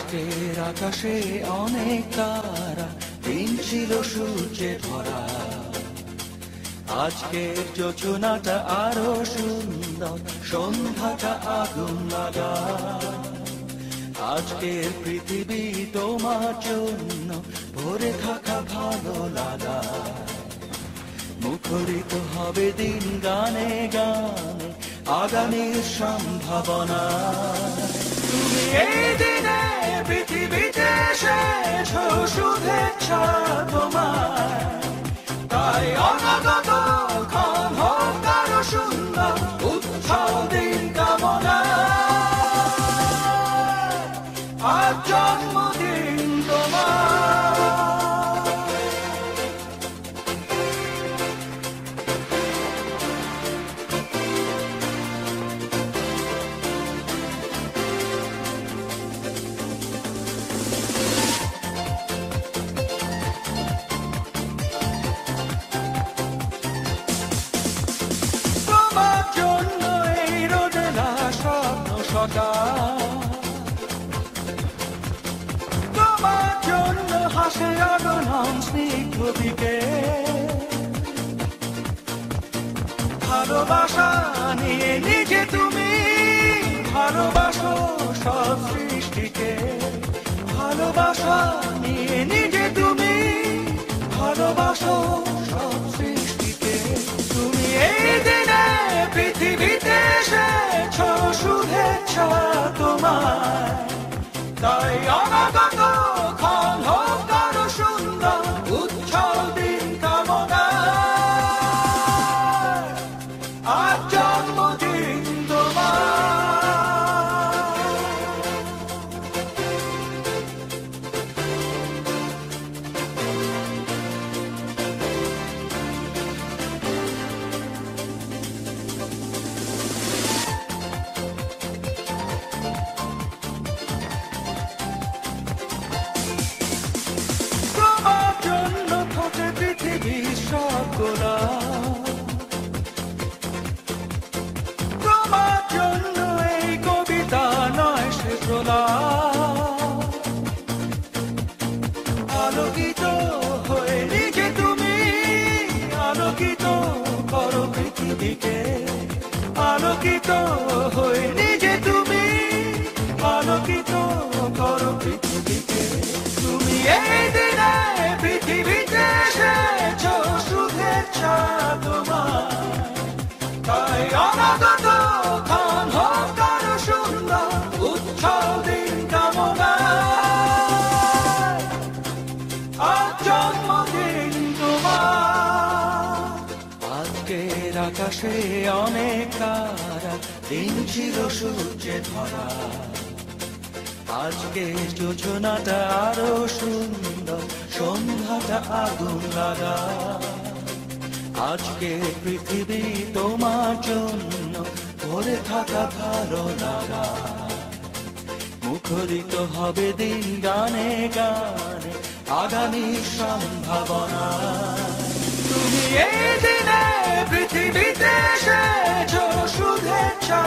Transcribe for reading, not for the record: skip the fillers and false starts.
আজকের আকাশে অনেক তারা, দিন ছিল সূর্যে ভরা। আজকের যোজনাটা আরো সুন্দর, সন্ধ্যাটা আগুন লাগা। আজকের পৃথিবী তোমার জন্য ভরে থাকা ভালো লাগা। মুখরিত হবে দিন গানে গানে, আগামীর সম্ভাবনা। তুমি এই দিনে পৃথিবীতে এসেছো, শুভেচ্ছা তোমার। তাই অনাগত ক্ষণ হোক আরো সুন্দর, উৎসব দিন কামনা। আজ জন্মদিন তোমার। তোমার জন্য হাসে আগমন স্নিগ্ধ দিকে। ভালোবাসা নিয়ে নিজে তুমি ভালোবাসো সব সৃষ্টিকে। ভালোবাসা নিয়ে নিজে তুমি ভালোবাসো সব সৃষ্টিকে। তুমি এই দিনে পৃথিবীতে এসেছো, শুভেচ্ছা তোমার। তাই অনাগত ক্ষণ হোক আরো সুন্দর, উৎসব দিন কামনা। আজ জন্মদিন তোমার। তোমার জন্য এই কবিতা নয় সে প্রলাপ। আলোকিত হয়ে নিজে তুমি আলোকিত করো পৃথিবীকে। আলোকিত হয়ে নিজে তুমি আলোকিত করো পৃথিবীকে। তুমি এই দিনে পৃথিবীতে এসেছো, শুভেচ্ছা তোমার। তাই অনাগত ক্ষণ হোক আরো সুন্দর, উৎসব দিন কামনা। আজ জন্মদিন তোমার। আজকের আকাশে অনেক তারা, দিন ছিল সূর্যে ভরা। আজকের যোজনাটা আরো সুন্দর, সন্ধ্যাটা আগুন লাগা। আজকে পৃথিবী তোমার জন্য ভরে থাকা ভালো লাগা। মুখরিত হবে দিন গানে গানে, আগামী সম্ভাবনা। তুমি এই দিনে পৃথিবীতে এসেছো, শুভেচ্ছা